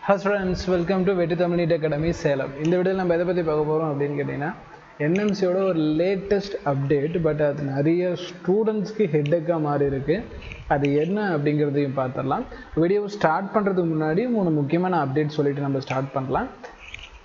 Hi friends, welcome to Vettu Tamil NEET Academy Salem. இந்த வீடியோவில் நம்ம எதை பற்றி பார்க்க போகிறோம் அப்படின்னு கேட்டிங்கன்னா என்எம்சியோட ஒரு லேட்டஸ்ட் அப்டேட். பட் அது நிறைய ஸ்டூடெண்ட்ஸ்க்கு ஹெட்டேக்காக மாறி இருக்குது. அது என்ன அப்படிங்கிறதையும் பார்த்துடலாம். வீடியோவை ஸ்டார்ட் பண்ணுறதுக்கு முன்னாடி 3 முக்கியமான அப்டேட் சொல்லிவிட்டு நம்ம ஸ்டார்ட் பண்ணலாம்.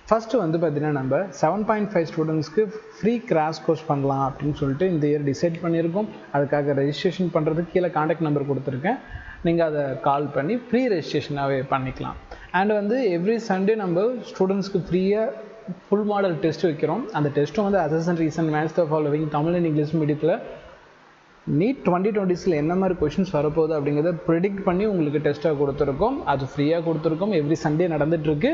ஃபஸ்ட்டு வந்து பார்த்திங்கன்னா நம்ம 7.5 ஸ்டூடெண்ட்ஸ்க்கு ஃப்ரீ கிராஷ் கோர்ஸ் பண்ணலாம் அப்படின்னு சொல்லிட்டு இந்த இயர் டிசைட் பண்ணியிருக்கோம். அதுக்காக ரெஜிஸ்ட்ரேஷன் பண்ணுறதுக்கு கீழே காண்டாக்ட் நம்பர் கொடுத்துருக்கேன். நீங்கள் அதை கால் பண்ணி ஃப்ரீ ரெஜிஸ்ட்ரேஷனாகவே பண்ணிக்கலாம். அண்ட் வந்து எவ்ரி சண்டே நம்ம ஸ்டூடெண்ட்ஸ்க்கு ஃப்ரீயாக ஃபுல் மாடல் டெஸ்ட் வைக்கிறோம். அந்த டெஸ்ட்டும் வந்து assessment reason match the following Tamil and English மீடியத்தில் நீட் 2020 என்ன மாதிரி கொஷின்ஸ் வரப்போகுது அப்படிங்கிறத ப்ரிடிக்ட் பண்ணி உங்களுக்கு டெஸ்ட்டாக கொடுத்துருக்கோம். அது ஃப்ரீயாக கொடுத்துருக்கோம். எவ்ரி சண்டே நடந்துகிட்ருக்கு.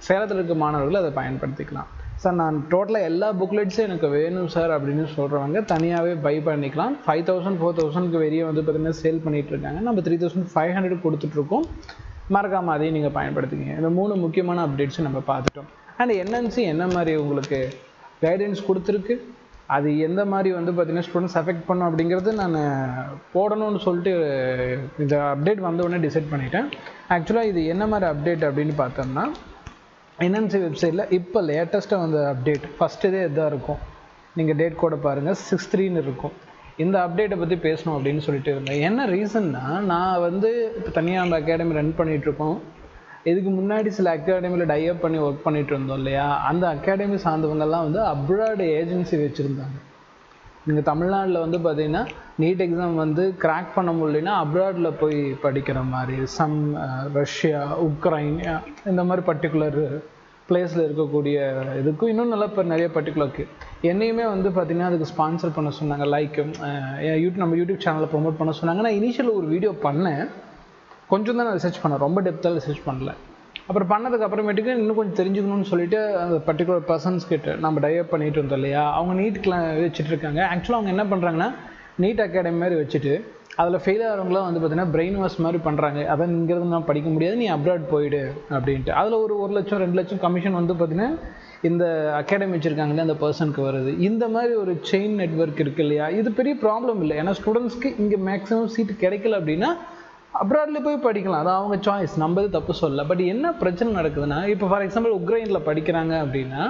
சேலத்தில் இருக்க மாணவர்கள் அதை பயன்படுத்திக்கலாம். சார் நான் டோட்டலாக எல்லா புக்லெட்ஸும் எனக்கு வேணும் சார் அப்படின்னு சொல்கிறவங்க தனியாகவே பை பண்ணிக்கலாம். 5000 4000க்கு வெளியே வந்து பார்த்திங்கன்னா சேல் பண்ணிகிட்ருக்காங்க. நம்ம 3500 கொடுத்துட்ருக்கோம். மறக்காமல் அதையும் நீங்கள் பயன்படுத்திக்கிங்க. இந்த 3 முக்கியமான அப்டேட்ஸும் நம்ம பார்த்துட்டோம். அண்ட் என்என்சி என்ன மாதிரி உங்களுக்கு கைடன்ஸ் கொடுத்துருக்கு, அது எந்த மாதிரி வந்து பார்த்திங்கன்னா ஸ்டூடெண்ட்ஸ் அஃபெக்ட் பண்ணும் அப்படிங்கிறது நான் போடணும்னு சொல்லிட்டு இந்த அப்டேட் வந்தவுடனே டிசைட் பண்ணிட்டேன். ஆக்சுவலாக இது என்ன மாதிரி அப்டேட் அப்படின்னு பார்த்தோம்னா என்என்சி வெப்சைட்டில் இப்போ லேட்டஸ்ட்டாக வந்த அப்டேட் ஃபஸ்ட்டு இதே இதாக இருக்கும். நீங்கள் டேட் கோடை பாருங்கள் 6/3 இருக்கும். இந்த அப்டேட்டை பற்றி பேசணும் அப்படின்னு சொல்லிட்டு இருந்தேன். என்ன ரீசன்னா நான் வந்து இப்போ தனியாக நம்ம அகாடமி ரன் பண்ணிகிட்ருக்கோம். இதுக்கு முன்னாடி சில அகாடமியில் டைஅப் பண்ணி ஒர்க் பண்ணிகிட்டு இருந்தோம் இல்லையா, அந்த அகாடமி சார்ந்தவங்கெல்லாம் வந்து அப்ராடு ஏஜென்சி வச்சுருந்தாங்க. நீங்கள் தமிழ்நாட்டில் வந்து பார்த்திங்கன்னா நீட் எக்ஸாம் வந்து கிராக் பண்ண முடியலன்னா அப்ராடில் போய் படிக்கிற மாதிரி ரஷ்யா, உக்ரைன் இந்த மாதிரி பர்டிகுலர் பிளேஸில் இருக்கக்கூடிய இதுக்கும் இன்னும் நல்லா இப்போ நிறைய பர்டிகுலருக்கு என்னையுமே வந்து பார்த்திங்கன்னா அதுக்கு ஸ்பான்சர் பண்ண சொன்னாங்க. லைக் நம்ம யூடியூப் சேனலில் ப்ரொமோட் பண்ண சொன்னாங்க. நான் இனிஷியல் ஒரு வீடியோ பண்ணேன், கொஞ்சம் தான் நான் ரிசர்ச் பண்ணேன், ரொம்ப டெப்த்தாக ரிசர்ச் பண்ணல. அப்புறம் பண்ணதுக்கு அப்புறமேட்டுக்கு இன்னும் கொஞ்சம் தெரிஞ்சுக்கணும்னு சொல்லிட்டு அந்த பர்டிகுலர் பர்சன்ஸ் கிட்ட நம்ம டைப் பண்ணிட்டு இருந்தோம் இல்லையா, அவங்க நீட்டுக்குலாம் வச்சுட்டு இருக்காங்க. ஆக்சுவலாக அவங்க என்ன பண்ணுறாங்கன்னா நீட் அகாடமி மாதிரி வச்சுட்டு அதில் ஃபெயில் ஆகிறவங்களாம் வந்து பார்த்திங்கன்னா பிரெயின் வாஷ் மாதிரி பண்ணுறாங்க. அதான் இங்கிறது நான் படிக்க முடியாது, நீ அப்ராட் போயிடு அப்படின்ட்டு. அதில் ஒரு 1 லட்சம் 2 லட்சம் கமிஷன் வந்து பார்த்திங்கன்னா இந்த அகாடமி வச்சுருக்காங்களே அந்த பர்சனுக்கு வருது. இந்த மாதிரி ஒரு செயின் நெட்வொர்க் இருக்குது இல்லையா, இது பெரிய ப்ராப்ளம் இல்லை. ஏன்னா ஸ்டூடெண்ட்ஸ்க்கு இங்கே மேக்ஸிமம் சீட்டு கிடைக்கல அப்படின்னா அப்ராட்லேயே போய் படிக்கலாம், அது அவங்க சாய்ஸ், நம்ம இது தப்பு சொல்லலை. பட் என்ன பிரச்சனை நடக்குதுன்னா, இப்போ ஃபார் எக்ஸாம்பிள் உக்ரைனில் படிக்கிறாங்க அப்படின்னா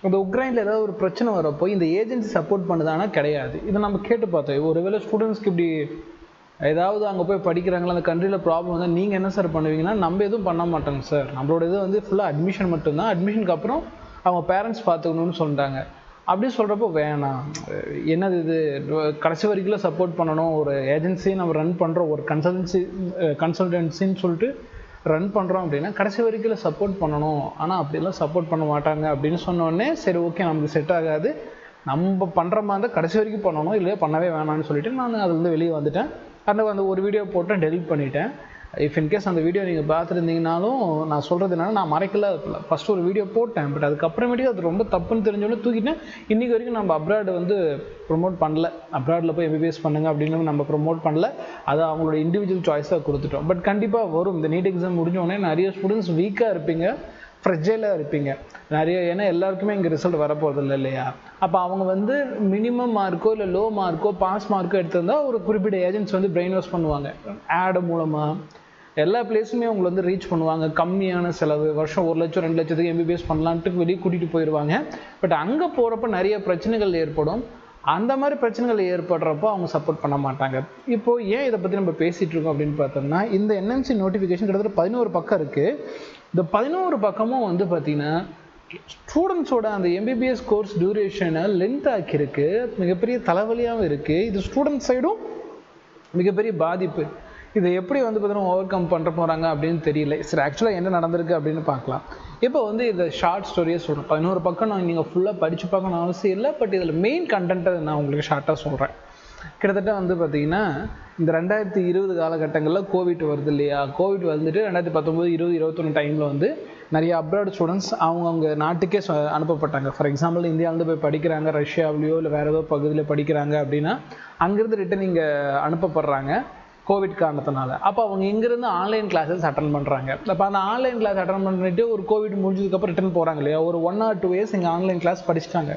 அந்த உக்ரைனில் ஏதாவது ஒரு பிரச்சனை வரப்போ இந்த ஏஜென்சி சப்போர்ட் பண்ணுதானா கிடையாது. இதை நம்ம கேட்டு பார்த்தோம். ஒருவேளை ஸ்டூடெண்ட்ஸ்க்கு இப்படி ஏதாவது அங்கே போய் படிக்கிறாங்களா, அந்த கண்ட்ரியில் ப்ராப்ளம் வந்தால் நீங்கள் என்ன சார் பண்ணுவீங்கன்னா, நம்ம எதுவும் பண்ண மாட்டோங்க சார், நம்மளோட இது வந்து ஃபுல்லாக அட்மிஷன் மட்டும்தான், அட்மிஷனுக்கு அப்புறம் அவங்க பேரண்ட்ஸ் பார்த்துக்கணும்னு சொல்லிட்டாங்க. அப்படி சொல்கிறப்போ வேணாம், என்னது இது கடைசி வரைக்கும் சப்போர்ட் பண்ணணும், ஒரு ஏஜென்சியை நம்ம ரன் பண்ணுறோம், ஒரு கன்சல்டன்சின்னு சொல்லிட்டு ரன் பண்ணுறோம் அப்படின்னா கடைசி வரைக்கும் சப்போர்ட் பண்ணணும். ஆனால் அப்படிலாம் சப்போர்ட் பண்ண மாட்டாங்க அப்படின்னு சொன்னோடனே சரி ஓகே நமக்கு செட் ஆகாது, நம்ம பண்ணுற மாதிரி இருந்தால் கடைசி வரைக்கும் பண்ணணும், இல்லையா பண்ணவே வேணாம்னு சொல்லிட்டு நான் அதுலேருந்து வெளியே வந்துட்டேன். அந்த ஒரு வீடியோ போட்டு டெலிட் பண்ணிட்டேன். இஃப் இன்கேஸ் அந்த வீடியோ நீங்கள் பார்த்துருந்தீங்கனாலும் நான் சொல்கிறது என்னன்னா, நான் மறைக்கல, ஃபஸ்ட்டு ஒரு வீடியோ போட்டேன். பட் அதுக்கப்புறமேட்டுக்கு அது ரொம்ப தப்புன்னு தெரிஞ்சோடனே தூக்கிட்டேன். இன்றைக்கி வரைக்கும் நம்ம அப்ராடு வந்து ப்ரொமோட் பண்ணல. அப்ராடில் போய் எம்பிபிஎஸ் பண்ணுங்க அப்படின்னு நம்ம ப்ரொமோட் பண்ணல. அதை அவங்களோட இண்டிவிஜுவல் சாய்ஸாக கொடுத்துட்டோம். பட் கண்டிப்பாக வரும். இந்த நீட் எக்ஸாம் முடிஞ்சோடனே நிறைய ஸ்டூடெண்ட்ஸ் வீக்காக இருப்பீங்க, ஃப்ரெஜைலாக இருப்பீங்க நிறைய. ஏன்னா எல்லாருக்குமே இங்கே ரிசல்ட் வரப்போகிறது இல்லை இல்லையா. அப்போ அவங்க வந்து மினிமம் மார்க்கோ இல்லை லோ மார்க்கோ பாஸ் மார்க்கோ எடுத்திருந்தால் ஒரு குறிப்பிட்ட ஏஜென்ட்ஸ் வந்து பிரெயின் வாஷ் பண்ணுவாங்க. ஆடு மூலமாக எல்லா பிளேஸுமே அவங்களை வந்து ரீச் பண்ணுவாங்க. கம்மியான செலவு, வருஷம் 1 லட்சம் 2 லட்சத்துக்கு எம்பிபிஎஸ் பண்ணலான்ட்டு வெளியே கூட்டிகிட்டு போயிடுவாங்க. பட் அங்கே போகிறப்ப நிறைய பிரச்சனைகள் ஏற்படும். அந்த மாதிரி பிரச்சனைகள் ஏற்படுறப்போ அவங்க சப்போர்ட் பண்ண மாட்டாங்க. இப்போது ஏன் இதை பற்றி நம்ம பேசிகிட்டு இருக்கோம் அப்படின்னு பார்த்தோம்னா, இந்த என்எம்சி நோட்டிஃபிகேஷன் கிட்டத்தட்ட 11 பக்கம் இருக்குது. இந்த 11 பக்கமும் வந்து பார்த்திங்கன்னா ஸ்டூடெண்ட்ஸோட அந்த எம்பிபிஎஸ் கோர்ஸ் டியூரேஷனை லென்த் ஆக்கியிருக்கு. மிகப்பெரிய தலைவலியாகவும் இருக்குது. இது ஸ்டூடெண்ட் சைடும் மிகப்பெரிய பாதிப்பு. இதை எப்படி வந்து பார்த்தீங்கன்னா ஓவர் கம் பண்ணுற போகிறாங்க அப்படின்னு தெரியல. சரி, ஆக்சுவலாக என்ன நடந்திருக்கு அப்படின்னு பார்க்கலாம். இப்போ வந்து இதை ஷார்ட் ஸ்டோரியே சொல்கிறேன். 11 பக்கம் நான் நீங்கள் ஃபுல்லாக படித்து பார்க்கணும் அவசியம் இல்லை. பட் இதில் மெயின் கண்டென்ட்டை நான் உங்களுக்கு ஷார்ட்டாக சொல்கிறேன். கிட்டத்தட்ட வந்து பார்த்திங்கன்னா இந்த 2020 காலகட்டங்களில் கோவிட் வருது இல்லையா, கோவிட் வந்துட்டு 2019 20 21 டைமில் வந்து நிறைய அப்ராட் ஸ்டூடெண்ட்ஸ் அவங்க நாட்டுக்கே அனுப்பப்பட்டாங்க. ஃபார் எக்ஸாம்பிள் இந்தியாவிலேருந்து போய் படிக்கிறாங்க, ரஷ்யாவிலையோ இல்லை வேறு ஏதோ பகுதியில் படிக்கிறாங்க அப்படின்னா அங்கேருந்து ரிட்டன் இங்கே அனுப்பப்படுறாங்க கோவிட் காரணத்தினால. அப்போ அவங்க இங்கேருந்து ஆன்லைன் கிளாஸஸ் அட்டன் பண்ணுறாங்க. அப்போ அந்த ஆன்லைன் கிளாஸ் அட்டன் பண்ணிட்டு ஒரு கோவிட் முடிஞ்சதுக்கப்புறம் ரிட்டன் போகிறாங்க இல்லையா, ஒரு 1 or 2 இயர்ஸ் இங்கே ஆன்லைன் கிளாஸ் படிச்சுட்டாங்க.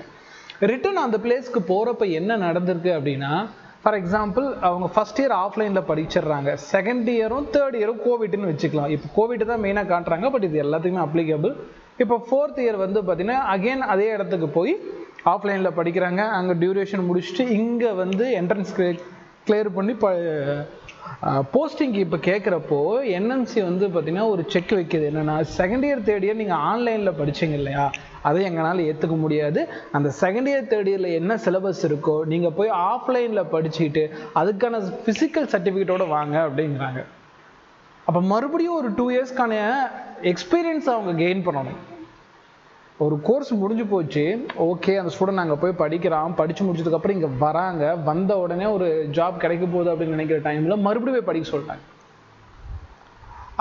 ரிட்டன் அந்த பிளேஸ்க்கு போகிறப்ப என்ன நடந்திருக்கு அப்படின்னா, ஃபார் எக்ஸாம்பிள் அவங்க ஃபர்ஸ்ட் இயர் ஆஃப்லைனில் படிச்சிடுறாங்க, செகண்ட் இயரும் தேர்ட் இயரும் கோவிட்னு வச்சுக்கலாம். இப்போ கோவிட் தான் மெயினாக காட்டுறாங்க, பட் இது எல்லாத்துக்குமே அப்ளிகபிள். இப்போ ஃபோர்த் இயர் வந்து பார்த்தீங்கன்னா அகெயின் அதே இடத்துக்கு போய் ஆஃப்லைனில் படிக்கிறாங்க. அங்கே டியூரேஷன் முடிச்சுட்டு இங்கே வந்து என்ட்ரன்ஸ் கிளியர் பண்ணி போஸ்டிங்க்கு இப்போ கேட்குறப்போ என்எம்சி வந்து பார்த்தீங்கன்னா ஒரு செக் வைக்கிது. என்னென்னா செகண்ட் இயர் தேர்ட் இயர் நீங்கள் ஆன்லைனில் படிச்சிங்க இல்லையா, அதை எங்களால் ஏற்றுக்க முடியாது. அந்த செகண்ட் இயர் தேர்ட் இயரில் என்ன சிலபஸ் இருக்கோ நீங்கள் போய் ஆஃப்லைனில் படிச்சுக்கிட்டு அதுக்கான ஃபிசிக்கல் சர்டிஃபிகேட்டோடு வாங்க அப்படிங்கிறாங்க. அப்போ மறுபடியும் ஒரு 2 இயர்ஸ்க்கான எக்ஸ்பீரியன்ஸ் அவங்க கெயின் பண்ணணும். ஒரு கோர்ஸ் முடிஞ்சு போச்சு, ஓகே, அந்த ஸ்டூடெண்ட் அங்கே போய் படிக்கிறான், படித்து முடிச்சதுக்கப்புறம் இங்கே வராங்க, வந்த உடனே ஒரு ஜாப் கிடைக்க போகுது அப்படின்னு நினைக்கிற டைமில் மறுபடியும் போய் படிக்க சொல்கிறாங்க.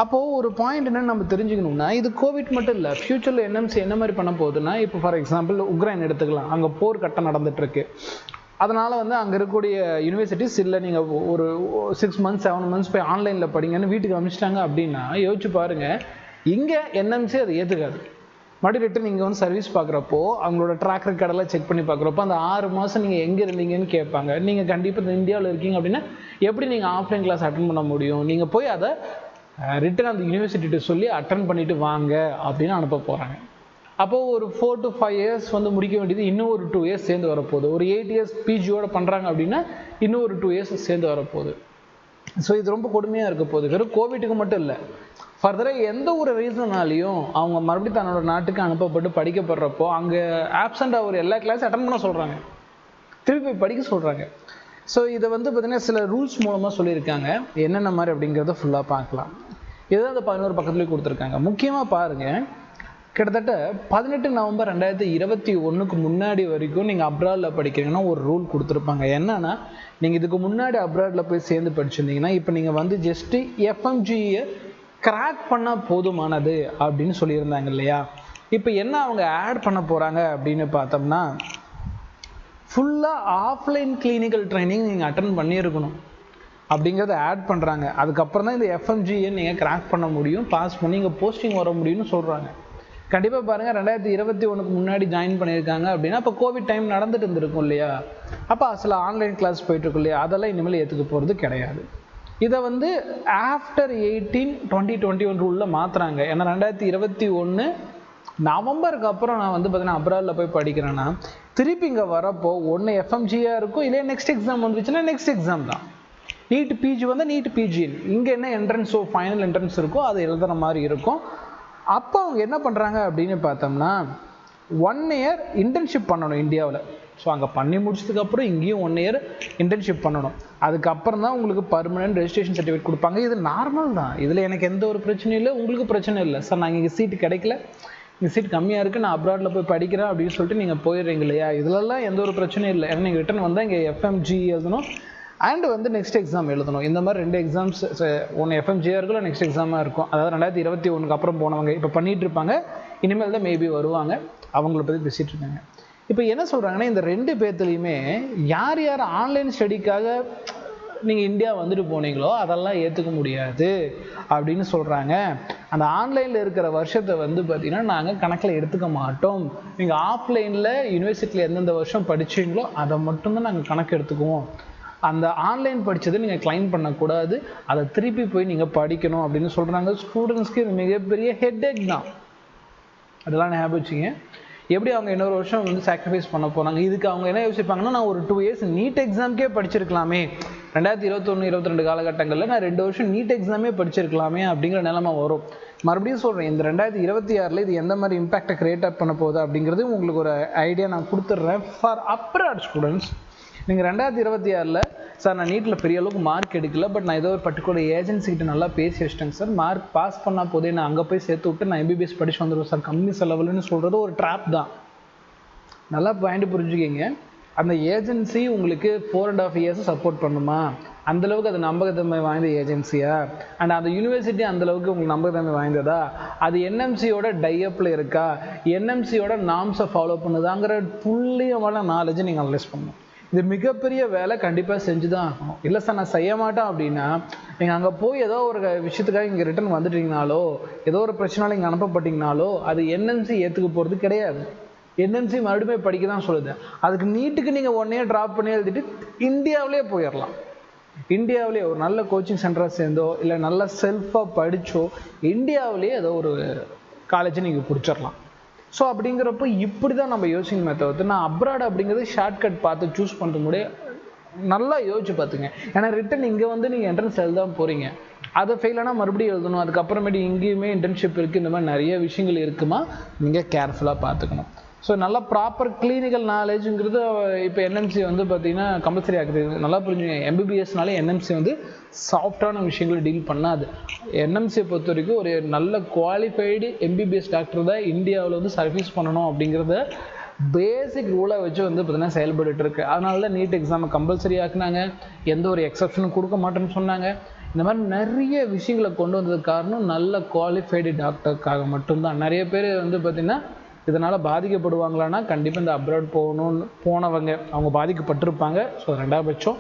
அப்போது ஒரு பாயிண்ட் என்னன்னு நம்ம தெரிஞ்சுக்கணும்னா, இது கோவிட் மட்டும் இல்லை, ஃப்யூச்சரில் என்எம்சி என்ன மாதிரி பண்ண போகுதுன்னா, இப்போ ஃபார் எக்ஸாம்பிள் உக்ரைன் எடுத்துக்கலாம், அங்கே போர் கட்டம் நடந்துட்டுருக்கு. அதனால் வந்து அங்கே இருக்கக்கூடிய யூனிவர்சிட்டிஸ் இல்லை நீங்கள் ஒரு 6 months 7 months போய் ஆன்லைனில் படிங்கன்னு வீட்டுக்கு அனுப்பிச்சிட்டாங்க அப்படின்னா யோசிச்சு பாருங்கள், இங்கே என்எம்சி அதை ஏற்றுக்காது. மறுபடியும் ரிட்டன் இங்கே வந்து சர்வீஸ் பார்க்குறப்போ அவங்களோட ட்ராக் ரெக்கார்டெல்லாம் செக் பண்ணி பார்க்குறப்போ அந்த 6 மாதம் நீங்கள் எங்கே இருந்தீங்கன்னு கேட்பாங்க. நீங்கள் கண்டிப்பாக இந்தியாவில் இருக்கீங்க அப்படின்னா எப்படி நீங்கள் ஆஃப்லைன் கிளாஸ் அட்டன் பண்ண முடியும்? நீங்கள் போய் அதை ரிட்டன் அந்த யூனிவர்சிட்டிகிட்ட சொல்லி அட்டன் பண்ணிவிட்டு வாங்க அப்படின்னு அனுப்ப போகிறாங்க. அப்போது ஒரு 4 to 5 years வந்து முடிக்க வேண்டியது இன்னும் ஒரு 2 years சேர்ந்து வரப்போகுது. ஒரு 8 years பிஜியோட பண்ணுறாங்க அப்படின்னா இன்னும் ஒரு 2 years சேர்ந்து வரப்போகுது. ஸோ இது ரொம்ப கொடுமையாக இருக்க போகுது. வெறும் கோவிட்டுக்கு மட்டும் இல்லை, ஃபர்தராக எந்த ஒரு ரீசனாலையும் அவங்க மறுபடியும் தன்னோட நாட்டுக்கு அனுப்பப்பட்டு படிக்கப்படுறப்போ அங்கே ஆப்சண்ட் ஒரு எல்லா கிளாஸும் அட்டன் பண்ண சொல்கிறாங்க, திருப்பி போய் படிக்க சொல்கிறாங்க. ஸோ இதை வந்து பார்த்திங்கன்னா சில ரூல்ஸ் மூலமாக சொல்லியிருக்காங்க, என்னென்ன மாதிரி அப்படிங்கிறத ஃபுல்லாக பார்க்கலாம். இதுதான் அந்த 11 பக்கத்துலேயும் கொடுத்துருக்காங்க. முக்கியமாக பாருங்கள், கிட்டத்தட்ட 18 நவம்பர் 2021 முன்னாடி வரைக்கும் நீங்கள் அப்ராடில் படிக்கிறீங்கன்னா ஒரு ரூல் கொடுத்துருப்பாங்க. என்னன்னா, நீங்கள் இதுக்கு முன்னாடி அப்ராடில் போய் சேர்ந்து படிச்சிருந்தீங்கன்னா இப்போ நீங்கள் வந்து ஜஸ்ட்டு எஃப்எம்ஜியை கிராக் பண்ணால் போதுமானது அப்படின்னு சொல்லியிருந்தாங்க இல்லையா. இப்போ என்ன அவங்க ஆட் பண்ண போகிறாங்க அப்படின்னு பார்த்தோம்னா, ஃபுல்லாக ஆஃப்லைன் கிளினிக்கல் ட்ரைனிங் நீங்கள் அட்டன் பண்ணியிருக்கணும் அப்படிங்கிறத ஆட் பண்ணுறாங்க. அதுக்கப்புறம் தான் இந்த எஃப்எம்ஜியை நீங்கள் கிராக் பண்ண முடியும், பாஸ் பண்ணி இங்கே போஸ்டிங் வர முடியும்னு சொல்கிறாங்க. கண்டிப்பாக பாருங்கள், 2021 முன்னாடி ஜாயின் பண்ணியிருக்காங்க அப்படின்னா அப்போ கோவிட் டைம் நடந்துட்டு இருந்திருக்கும் இல்லையா, அப்போ சில ஆன்லைன் கிளாஸ் போயிட்டுருக்கும் இல்லையா, அதெல்லாம் இனிமேல் ஏற்றுக்க போகிறது கிடையாது. இதை வந்து ஆஃப்டர் 18/2021 ரூலில் மாற்றுறாங்க. ஏன்னா 2021 நவம்பருக்கு அப்புறம் நான் வந்து பார்த்தீங்கன்னா அப்ராடில் போய் படிக்கிறேன்னா திருப்பி இங்கே வரப்போ ஒன்று எஃப்எம்ஜியாக இருக்கும், இல்லையா நெக்ஸ்ட் எக்ஸாம் வந்துச்சுன்னா நெக்ஸ்ட் எக்ஸாம் தான். நீட் பிஜி வந்து நீட் பிஜி, இங்கே என்ன என்ட்ரன்ஸோ ஃபைனல் என்ட்ரன்ஸ் இருக்கோ அதை எழுதுகிற மாதிரி இருக்கும். அப்போ அவங்க என்ன பண்ணுறாங்க அப்படின்னு பார்த்தோம்னா 1 year இன்டர்ன்ஷிப் பண்ணணும் இந்தியாவில். ஸோ அங்கே பண்ணி முடிச்சதுக்கப்புறம் இங்கேயும் 1 year இன்டர்ன்ஷிப் பண்ணணும். அதுக்கப்புறம் தான் உங்களுக்கு பர்மனெண்ட் ரெஜிஸ்ட்ரேஷன் சர்டிஃபிகேட் கொடுப்பாங்க. இது நார்மல் தான், இதில் எனக்கு எந்த ஒரு பிரச்சனையும் இல்லை, உங்களுக்கு பிரச்சனை இல்லை. சார் நாங்கள் இங்கே சீட்டு கிடைக்கல, இங்கே சீட் கம்மியாக இருக்குது, நான் அப்ராடில் போய் படிக்கிறேன் அப்படின்னு சொல்லிட்டு நீங்கள் போயிடுறீங்க இல்லையா, இதிலெல்லாம் எந்த ஒரு பிரச்சனையும் இல்லை. ஏன்னா நீங்கள் ரிட்டன் வந்தால் இங்கே எஃப்எம்ஜி எழுதணும் அண்ட் வந்து நெக்ஸ்ட் எக்ஸாம் எழுதணும். இந்த மாதிரி 2 எக்ஸாம்ஸ், ஒன்று எஃப்எம்ஜியாக இருக்கும், நெக்ஸ்ட் எக்ஸாமாக இருக்கும். அதாவது 2021 அப்புறம் போனவங்க இப்போ பண்ணிகிட்டு இருப்பாங்க, இனிமேல் தான் மேபி வருவாங்க, அவங்கள பற்றி பேசிகிட்டு இருக்காங்க. இப்போ என்ன சொல்கிறாங்கன்னா, இந்த 2 பேர்த்துலையுமே யார் யார் ஆன்லைன் ஸ்டடிக்காக நீங்கள் இந்தியா வந்துட்டு போனீங்களோ அதெல்லாம் ஏற்றுக்க முடியாது அப்படின்னு சொல்கிறாங்க. அந்த ஆன்லைனில் இருக்கிற வருஷத்தை வந்து பார்த்திங்கன்னா நாங்கள் கணக்கில் எடுத்துக்க மாட்டோம். நீங்கள் ஆஃப்லைனில் யூனிவர்சிட்டியில் எந்தெந்த வருஷம் படித்தீங்களோ அதை மட்டும்தான் நாங்கள் கணக்கு எடுத்துக்குவோம். அந்த ஆன்லைன் படித்ததை நீங்கள் கிளைம் பண்ணக்கூடாது, அதை திருப்பி போய் நீங்கள் படிக்கணும் அப்படின்னு சொல்கிறாங்க. ஸ்டூடெண்ட்ஸ்க்கு இது மிகப்பெரிய ஹெட்டேக் தான், அதெல்லாம் ஞாபகம் வச்சுங்க. எப்படி அவங்க இன்னொரு வருஷம் வந்து சாக்ரிஃபைஸ் பண்ண போகிறாங்க. இதுக்கு அவங்க என்ன யோசிப்பாங்கன்னா, நான் ஒரு 2 years நீட் எக்ஸாம்க்கே படிச்சிருக்கலாமே, 2021-22 காலகட்டங்களில் நான் 2 வருஷம் நீட் எக்ஸாமே படிச்சிருக்கலாமே அப்படிங்கிற நிலைமை வரும். மறுபடியும் சொல்கிறேன், இந்த 2026 இது எந்த மாதிரி இம்பாக்டை கிரியேட் அப் பண்ண போகுது அப்படிங்கிறது உங்களுக்கு ஒரு ஐடியா நான் கொடுத்துட்றேன். ஃபார் அப்ராட் ஸ்டூடெண்ட்ஸ், நீங்கள் 2026 சார் நான் நீட்டில் பெரிய அளவுக்கு மார்க் எடுக்கல, பட் நான் ஏதோ ஒரு பர்டிகுலர் ஏஜென்சிக்கிட்ட நல்லா பேசி வச்சிட்டேங்க சார், மார்க் பாஸ் பண்ணால் போதே நான் அங்கே போய் சேர்த்து விட்டு நான் எம்பிபிஎஸ் படிச்சு வந்துடுவேன் சார் கம்மி செலவுலன்னு சொல்கிறது ஒரு ட்ராப் தான். நல்லா பாயிண்ட் புரிஞ்சுக்கிங்க. அந்த ஏஜென்சி உங்களுக்கு 4.5 years சப்போர்ட் பண்ணுமா, அந்தளவுக்கு அது நம்பகத்தன்மை வாய்ந்த ஏஜென்சியா, அண்ட் அந்த யூனிவர்சிட்டி அந்தளவுக்கு உங்களுக்கு நம்பகத்தன்மை வாய்ந்ததா, அது என்எம்சியோட டைஅப்பில் இருக்கா, என்எம்சியோட நார்ம்ஸை ஃபாலோ பண்ணுதாங்கிற துல்லியமான நாலேஜை நீங்கள் அனலைஸ் பண்ணணும். இது மிகப்பெரிய வேலை, கண்டிப்பாக செஞ்சு தான் ஆகணும். இல்லை சார் நான் செய்ய மாட்டேன் அப்படின்னா நீங்கள் அங்கே போய் ஏதோ ஒரு விஷயத்துக்காக இங்கே ரிட்டர்ன் வந்துட்டீங்கனாலோ, ஏதோ ஒரு பிரச்சனையால் இங்கே அனுப்பப்பட்டீங்கனாலோ அது என்எம்சி ஏற்றுக்க போகிறது கிடையாது. என்எம்சி மறுபடியும் படிக்க தான் சொல்லுது. அதுக்கு நீட்டுக்கு நீங்கள் 1 இயர் ட்ராப் பண்ணி எழுதிட்டு இந்தியாவிலே போயிடலாம். இந்தியாவிலே ஒரு நல்ல கோச்சிங் சென்டராக சேர்ந்தோ இல்லை நல்ல செல்ஃபாக படித்தோ இந்தியாவிலே ஏதோ ஒரு காலேஜை நீங்கள் பிடிச்சிடலாம். ஸோ அப்படிங்கிறப்போ இப்படி தான் நம்ம யோசிக்கணுமே தவிர்த்து நான் அப்ராட் அப்படிங்கிறது ஷார்ட்கட் பார்த்து சூஸ் பண்ணுற முடிய நல்லா யோசிச்சு பார்த்துங்க. ஏன்னா ரிட்டன் இங்கே வந்து நீங்கள் என்ட்ரன்ஸ் எழுத போகிறீங்க, அதை ஃபெயிலானால் மறுபடியும் எழுதணும். அதுக்கப்புறமேட்டு இங்கேயுமே இன்டர்ன்ஷிப் இருக்குது, இந்த மாதிரி நிறைய விஷயங்கள் இருக்குமா, நீங்கள் கேர்ஃபுல்லாக பார்த்துக்கணும். ஸோ நல்லா ப்ராப்பர் கிளினிக்கல் நாலேஜுங்கிறது இப்போ என்எம்சி வந்து பார்த்தீங்கன்னா கம்பல்சரி ஆகுது. நல்லா புரிஞ்சுங்க, எம்பிபிஎஸ்னாலே என்எம்சி வந்து சாஃப்டான விஷயங்களை டீல் பண்ணாது. என்எம்சியை பொறுத்த வரைக்கும் ஒரு நல்ல குவாலிஃபைடு எம்பிபிஎஸ் டாக்டர் தான் இந்தியாவில் வந்து சர்வீஸ் பண்ணணும் அப்படிங்கிறத பேசிக் ரூலாக வச்சு வந்து பார்த்தீங்கன்னா செயல்பட்டு இருக்கு. அதனால தான் நீட் எக்ஸாமை கம்பல்சரி ஆக்குனாங்க, எந்த ஒரு எக்ஸப்ஷனும் கொடுக்க மாட்டேன்னு சொன்னாங்க. இந்த மாதிரி நிறைய விஷயங்களை கொண்டு வந்ததுக்கு காரணம் நல்ல குவாலிஃபைடு டாக்டருக்காக மட்டும்தான். நிறைய பேர் வந்து பார்த்திங்கன்னா இதனால் பாதிக்கப்படுவாங்களான்னா கண்டிப்பாக இந்த அப்ராட் போனவங்க அவங்க பாதிக்கப்பட்டிருப்பாங்க. ஸோ 2வது பட்சம்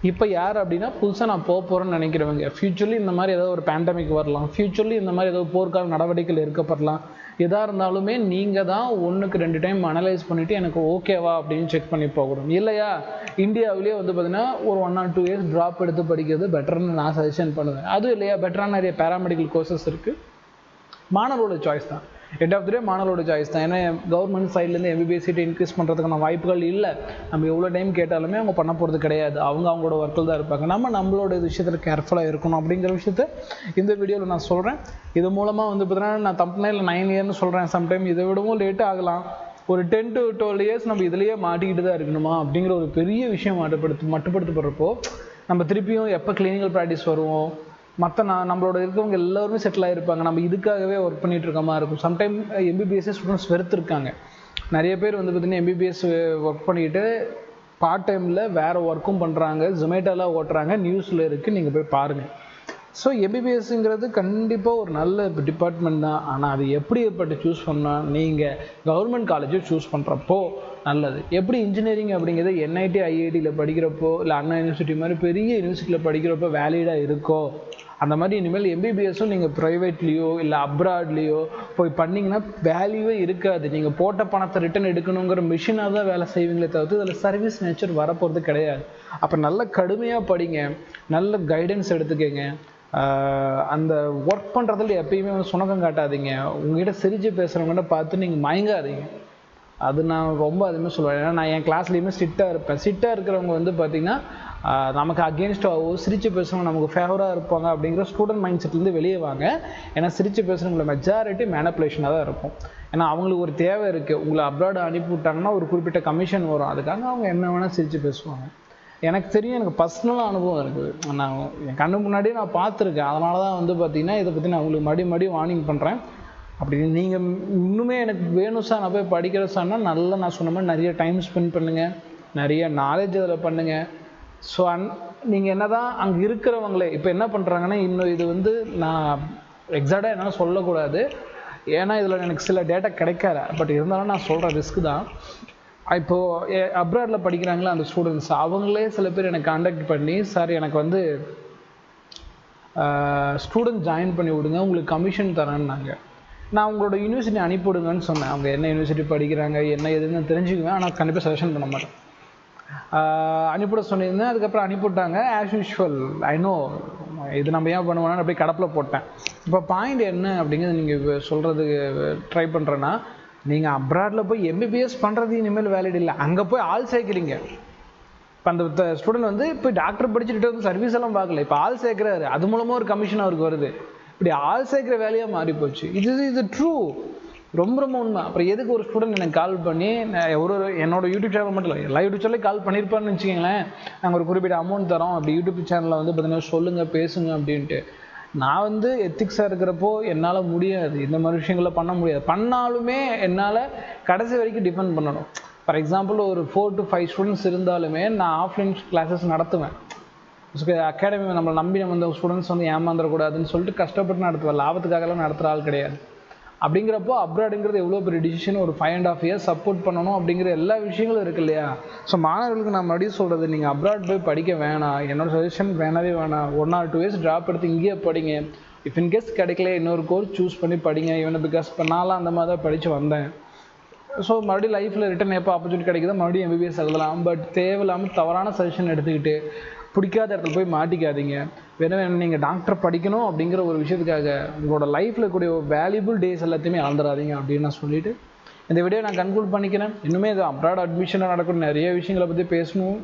இப்போ யார் அப்படின்னா புதுசாக நான் போகிறேன்னு நினைக்கிறவங்க, ஃப்யூச்சர்லி இந்த மாதிரி ஏதோ ஒரு பேண்டமிக் வரலாம், ஃப்யூச்சர்லி இந்த மாதிரி ஏதோ போர்க்கால நடவடிக்கைகள் இருக்கப்படலாம். எதாக இருந்தாலுமே நீங்கள் தான் 1க்கு 2 டைம் அனலைஸ் பண்ணிவிட்டு எனக்கு ஓகேவா அப்படின்னு செக் பண்ணி போகணும். இல்லையா இந்தியாவிலேயே வந்து பார்த்திங்கன்னா ஒரு 1 or 2 years ட்ராப் எடுத்து படிக்கிறது பெட்டர்னு நான் சஜஷன் பண்ணுவேன். அதுவும் இல்லையா பெட்டரான நிறைய பேராமெடிக்கல் கோர்சஸ் இருக்குது. மாணவரோட சாய்ஸ் தான், எண்ட் ஆஃப் த டே மாணவரோட சாய்ஸ் தான். ஏன்னா கவர்மெண்ட் சைட்லேருந்து எம்பிபிஎஸ் சீட்டை இன்க்ரீஸ் பண்ணுறதுக்கான வாய்ப்புகள் இல்லை. நம்ம எவ்வளோ டைம் கேட்டாலுமே அவங்க பண்ண போகிறது கிடையாது. அவங்களோட ஒர்க்கில் தான் இருப்பாங்க. நம்மளோட விஷயத்தில் கேர்ஃபுல்லாக இருக்கணும் அப்படிங்கிற விஷயத்த இந்த வீடியோவில் நான் சொல்கிறேன். இது மூலமாக வந்து பார்த்தீங்கன்னா நான் தம்பனையில் 9 years சொல்கிறேன், சம்டைம் இதை விடவும் லேட் ஆகலாம். ஒரு 10 to 12 years நம்ம இதுலேயே மாட்டிக்கிட்டு தான் இருக்கணுமா அப்படிங்கிற ஒரு பெரிய விஷயம் மட்டுப்படுத்தப்படுறப்போ நம்ம திருப்பியும் எப்போ கிளினிக்கல் ப்ராக்டிஸ் வருவோம், மற்ற நம்மளோட இருக்கவங்க எல்லாருமே செட்டில் ஆகிருப்பாங்க, நம்ம இதுக்காகவே ஒர்க் பண்ணிகிட்டு இருக்க மாதிரி இருக்கும். சம்டைம் எம்பிபிஎஸ் ஸ்டூடெண்ட்ஸ் வெறுத்துருக்காங்க. நிறைய பேர் வந்து பார்த்திங்கன்னா எம்பிபிஎஸ் ஒர்க் பண்ணிக்கிட்டு பார்ட் டைமில் வேறு ஒர்க்கும் பண்ணுறாங்க, ஜொமேட்டோலாம் ஓட்டுறாங்க, நியூஸில் இருக்குது, நீங்கள் போய் பாருங்கள். ஸோ எம்பிபிஎஸ்ங்கிறது கண்டிப்பாக ஒரு நல்ல டிபார்ட்மெண்ட் தான். ஆனால் அது எப்படி சூஸ் பண்ணால் நீங்கள் கவர்மெண்ட் காலேஜை சூஸ் பண்ணுறப்போ நல்லது. எப்படி இன்ஜினியரிங் அப்படிங்கிறது என்ஐடி ஐஐடியில் படிக்கிறப்போ இல்லை அண்ணா யூனிவர்சிட்டி மாதிரி பெரிய யூனிவர்சிட்டியில் படிக்கிறப்போ வேலிடாக இருக்கோ, அந்த மாதிரி இனிமேல் எம்பிபிஎஸும் நீங்கள் ப்ரைவேட்லேயோ இல்லை அப்ராட்லேயோ போய் பண்ணிங்கன்னா வேல்யூவே இருக்காது. நீங்கள் போட்ட பணத்தை ரிட்டன் எடுக்கணுங்கிற மிஷினாக தான் வேலை செய்வீங்களே தவிர்த்து அதில் சர்வீஸ் நேச்சர் வரப்போகிறது கிடையாது. அப்போ நல்ல கடுமையாக படிங்க, நல்ல கைடன்ஸ் எடுத்துக்கங்க. அந்த ஒர்க் பண்ணுறதுல எப்பயுமே வந்து சுணக்கம் காட்டாதீங்க. உங்ககிட்ட சிரித்து பேசுகிறவங்ககிட்ட பார்த்து நீங்கள் மயங்காதீங்க. அது நான் ரொம்ப அதுவுமே சொல்லுவேன். ஏன்னா நான் என் கிளாஸ்லேயுமே ஸ்ட்ரிக்டாக இருப்பேன். ஸ்ட்ரிக்டாக இருக்கிறவங்க வந்து பார்த்திங்கன்னா நமக்கு அகேன்ஸ்டாகவோ சிரித்து பேசுகிறவங்க நமக்கு ஃபேவராக இருப்பாங்க அப்படிங்கிற ஸ்டூடெண்ட் மைண்ட் செட்லேருந்து வெளியே வாங்க. ஏன்னா சிரித்து பேசுகிறவங்கள மெஜாரிட்டி மேனிப்புலேஷனாக தான் இருக்கும். ஏன்னா அவங்களுக்கு ஒரு தேவை இருக்குது, உங்களை அப்ராட் அனுப்பி விட்டாங்கன்னா ஒரு குறிப்பிட்ட கமிஷன் வரும், அதுக்காக அவங்க என்ன வேணால் சிரித்து பேசுவாங்க. எனக்கு தெரியும், எனக்கு பர்சனலாக அனுபவம் இருக்குது, நான் என் கண்ணு முன்னாடியே நான் பார்த்துருக்கேன். அதனால தான் வந்து பார்த்திங்கன்னா இதை பற்றி நான் உங்களுக்கு மறுபடியும் வார்னிங் பண்ணுறேன். அப்படி நீங்கள் இன்னுமே எனக்கு வேணும் சார் நான் போய் படிக்கிற சார்னா நல்லா நான் சொன்ன மாதிரி நிறைய டைம் ஸ்பெண்ட் பண்ணுங்கள், நிறைய நாலேஜ் அதில் பண்ணுங்கள். ஸோ நீங்கள் என்ன தான் அங்கே இருக்கிறவங்களே இப்போ என்ன பண்ணுறாங்கன்னா, இன்னும் இது வந்து நான் எக்ஸாக்டாக என்னால் சொல்லக்கூடாது, ஏன்னா இதில் எனக்கு சில டேட்டா கிடைக்காது. பட் இருந்தாலும் நான் சொல்கிற ரிஸ்க் தான். இப்போது அப்ராடில் படிக்கிறாங்களா அந்த ஸ்டூடெண்ட்ஸ், அவங்களே சில பேர் எனக்கு கான்டாக்ட் பண்ணி சார் எனக்கு வந்து ஸ்டூடெண்ட் ஜாயின் பண்ணி விடுங்க, உங்களுக்கு கமிஷன் தரேன்னாங்க. நான் உங்களோட யூனிவர்சிட்டி அனுப்பிவிடுங்கன்னு சொன்னேன். அவங்க என்ன யூனிவர்சிட்டி படிக்கிறாங்க என்ன எதுன்னு தெரிஞ்சுக்குவேன், ஆனால் கண்டிப்பாக சஜஷன் பண்ண மாட்டேன். அனுப்பிவிட சொல்லியிருந்தேன். அதுக்கப்புறம் அனுப்பிவிட்டாங்க. ஆஸ் யூஷுவல் ஐ நோ இது நம்ம ஏன் பண்ணுவோம்னா அப்படியே கடப்பில் போட்டேன். இப்போ பாயிண்ட் என்ன அப்படிங்கிறது நீங்கள் சொல்கிறதுக்கு ட்ரை பண்ணுறேன்னா, நீங்கள் அப்ராடில் போய் எம்பிபிஎஸ் பண்ணுறது இனிமேல் வேலிட் இல்லை, அங்கே போய் ஆள் சேர்க்குறீங்க. இப்போ அந்த ஸ்டூடெண்ட் வந்து இப்போ டாக்டர் படிச்சுட்டு வந்து சர்வீஸ் எல்லாம் பார்க்கல, இப்போ ஆள் சேர்க்குறாரு, அது மூலமாக ஒரு கமிஷன் அவருக்கு வருது. இப்படி ஆள் சேர்க்குற வேலையாக மாறி போச்சு. இது ட்ரூ, ரொம்ப ரொம்ப உண்மை. அப்புறம் எதுக்கு ஒரு ஸ்டூடெண்ட் எனக்கு கால் பண்ணி என்னோட யூடியூப் சேனல் மட்டும் இல்லை எல்லா யூடியூப் சேனலையும் கால் பண்ணியிருப்பான்னு வச்சுக்கோங்களேன், நாங்கள் ஒரு குறிப்பிட்ட அமௌண்ட் தரோம் அப்படி யூடியூப் சேனலில் வந்து பார்த்தீங்கன்னா சொல்லுங்கள் பேசுங்க அப்படின்ட்டு. நான் வந்து எத்திக்ஸாக இருக்கிறப்போ என்னால் முடியாது, இந்த மாதிரி விஷயங்களை பண்ண முடியாது. பண்ணாலுமே என்னால் கடைசி வரைக்கும் டிஃபெண்ட் பண்ணணும். ஃபார் எக்ஸாம்பிள் ஒரு 4 to 5 ஸ்டூடெண்ட்ஸ் இருந்தாலுமே நான் ஆஃப்லைன் கிளாஸஸ் நடத்துவேன். அகாடமி நம்மளை நம்பி நம்ம இந்த ஸ்டூடெண்ட்ஸ் வந்து ஏமாந்துடக்கூடாதுன்னு சொல்லிட்டு கஷ்டப்பட்டு நடத்துவேன், லாபத்துக்காகலாம் நடத்துகிற ஆள் கிடையாது. அப்படிங்கிறப்போ அப்ராடுங்கிறது எவ்வளோ பெரிய டிசிஷன், ஒரு 5.5 years சப்போர்ட் பண்ணணும் அப்படிங்கிற எல்லா விஷயங்களும் இருக்குது இல்லையா. ஸோ மாணவர்களுக்கு நான் மறுபடியும் சொல்கிறது, நீங்கள் அப்ராட் போய் படிக்க வேணாம், என்னோடய சஜஷன் வேணவே வேணாம். 1 or 2 years ட்ராப் எடுத்து இங்கேயே படிங்க. இஃப் இன்கேஸ் கிடைக்கல இன்னொரு கோர்ஸ் சூஸ் பண்ணி படிங்க. இவனை பிகாஸ் இப்போ நான்லாம் அந்த மாதிரி தான் படித்து வந்தேன். ஸோ மறுபடியும் லைஃப்பில் ரிட்டன் எப்போ ஆப்பர்ச்சுனிட்டி கிடைக்குதோ மறுபடியும் எம்பிபிஎஸ் எழுதலாம். பட் தேவையில்லாமல் தவறான சஜஷன் எடுத்துக்கிட்டு பிடிக்காத இடத்துல போய் மாட்டிக்காதீங்க. வெறும் நீங்கள் டாக்டர் படிக்கணும் அப்படிங்கிற ஒரு விஷயத்துக்காக உங்களோட லைஃப்பில் இருக்கக்கூடிய வேல்யூபிள் டேஸ் எல்லாத்தையுமே இழந்துடாதீங்க அப்படின்னு நான் சொல்லிவிட்டு இந்த வீடியோ நான் கன்க்ளூட் பண்ணிக்கிறேன். இன்னுமே இது அப்ராட் அட்மிஷனில் நடக்கணும் நிறைய விஷயங்களை பற்றி பேசணும்.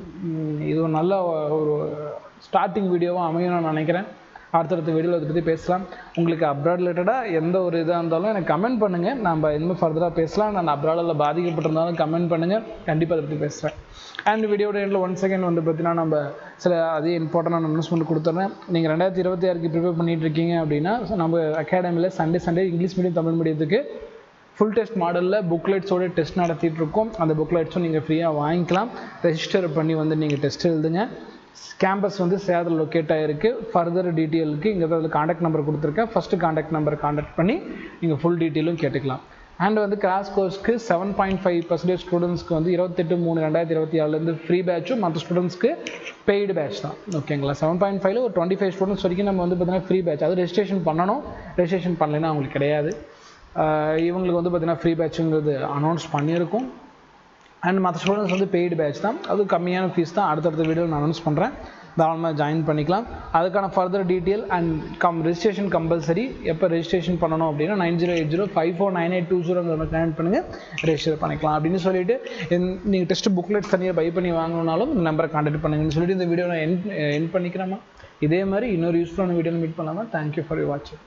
இது ஒரு நல்ல ஒரு ஸ்டார்டிங் வீடியோவாக அமையும் நான் நினைக்கிறேன். அடுத்தடுத்த வீடியோவில் அதை பற்றி பேசலாம். உங்களுக்கு அப்ராட் ரிலேட்டடாக எந்த ஒரு இதாக இருந்தாலும் எனக்கு கமெண்ட் பண்ணுங்கள். நம்ம இன்னும் ஃபர்தராக பேசலாம். நான் அப்ராடில் பாதிக்கப்பட்டிருந்தாலும் கமெண்ட் பண்ணுங்கள், கண்டிப்பாக அதை பற்றி பேசுகிறேன். அண்ட் வீடியோட எண்டில் 1 செகண்ட் வந்து பார்த்தீங்கன்னா நம்ம சில அதே இம்பார்ட்டண்டான அனௌன்ஸ்மெண்ட் கொடுத்துட்றேன். நீங்கள் 2026க்கு ப்ரிப்பேர் பண்ணிகிட்டு இருக்கீங்க அப்படின்னா நம்ம அகாடமியில் சண்டே இங்கிலீஷ் மீடியம் தமிழ் மீடியத்துக்கு ஃபுல் டெஸ்ட் மாடலில் புக்லெட்ஸோட டெஸ்ட் நடத்திட்டு இருக்கோம். அந்த புக்லெட்ஸும் நீங்கள் ஃப்ரீயாக வாங்கிக்கலாம். ரெஜிஸ்டர் பண்ணி வந்து நீங்கள் டெஸ்ட் எழுதுங்க. கேம்பஸ் வந்து சேலத்தில் லொக்கேட் ஆகிருக்கு. ஃபர்தர் டீட்டெயிலுக்கு இங்கே அதில் காண்டாக்ட் நம்பர் கொடுத்துருக்கேன். ஃபஸ்ட்டு காண்டாக்ட் நம்பரை காண்டாக்ட் பண்ணி நீங்கள் ஃபுல் டீட்டெயிலும் கேட்டுக்கலாம். அண்ட் வந்து கிராஸ் கோர்ஸ்க்கு 7.5% ஸ்டூடெண்ட்ஸ்க்கு வந்து 28/3/2024 ஃப்ரீ பேட்சும், மற்ற ஸ்டூடெண்ட்ஸ்க்கு பெய்டு பேட்ச் தான். ஓகேங்களா? 7.5ல் ஒரு 25 ஸ்டூடெண்ட்ஸ் வரைக்கும் நம்ம வந்து பார்த்தீங்கன்னா ஃப்ரீ பேட்ச், அது ரெஜிஸ்ட்ரேஷன் பண்ணணும். ரெஜிஸ்ட்ரேஷன் பண்ணலைன்னா அவங்களுக்கு கிடையாது. இவங்களுக்கு வந்து பார்த்தீங்கன்னா ஃப்ரீ பேட்சுங்கிறது அனௌன்ஸ் பண்ணியிருக்கோம். அண்ட் மற்ற ஸ்டூடெண்ட்ஸ் வந்து பெய்டு பேட்ச் தான், அது கம்மியான ஃபீஸ் தான். அடுத்தடுத்த வீடியோவில் நான் அனௌன்ஸ் பண்ணுறேன், தாராளமாக ஜாயின் பண்ணிக்கலாம். அதுக்கான further detail and registration compulsory. எப்போ ரெஜிஸ்ட்ரேஷன் பண்ணணும் அப்படின்னா 9080549820 கனெக்ட் பண்ணுங்கள், ரெஜிஸ்டர் பண்ணிக்கலாம் அப்படின்னு சொல்லிட்டு நீங்கள் டெஸ்ட் புக்லெட் தனியாக பை பண்ணி வாங்கணுன்னாலும் இந்த நம்பரை கான்டாக்ட் பண்ணுங்கன்னு சொல்லிட்டு இந்த வீடியோ நான் என் பண்ணிக்கிறேம்மா. இதே மாதிரி இன்னொரு யூஸ்ஃபுல்லான வீடியோவில் மீட் பண்ணலாமா. தேங்க்யூ ஃபார் யூ வாட்சிங்.